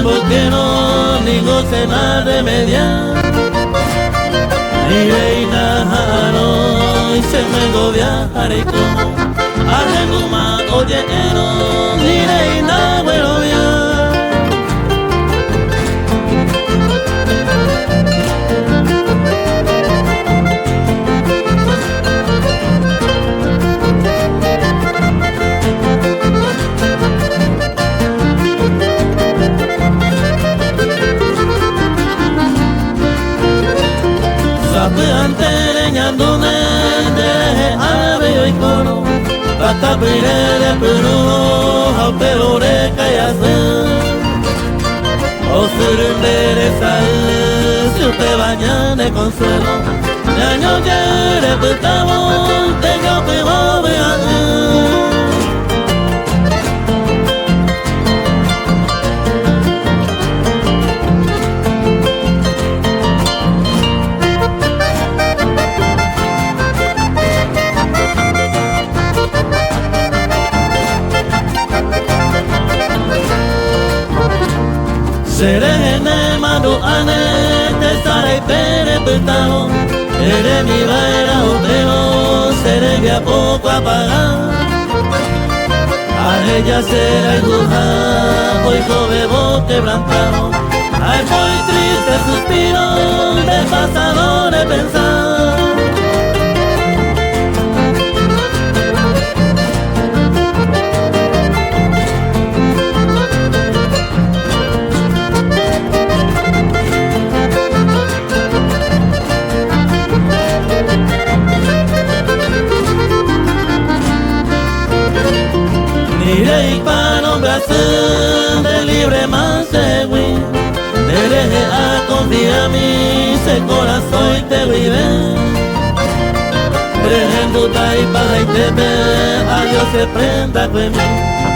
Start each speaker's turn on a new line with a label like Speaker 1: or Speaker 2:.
Speaker 1: boquero ni goce nada remediar. Ni reina jaro y se me gobiaré como arreguma oyero ni reina bueno ya. Antereñandune de ave y coro, hasta de Perú, a peore callase. O surundereza, si usted baña de consuelo, ya no quiere putamo, tengo que volver. Serene manu ane te sarai pere petao, eres mi vaina otero, seré que a poco apagar. A ella será iguja, hoy bebo quebrantado. Ay, muy triste suspiro del pasado de pensar. Iré para un brazo de libre más segui, dereje a confiar mi se corazón y te vive. Prejendo tai para y te ve, a Dios se prenda conmigo.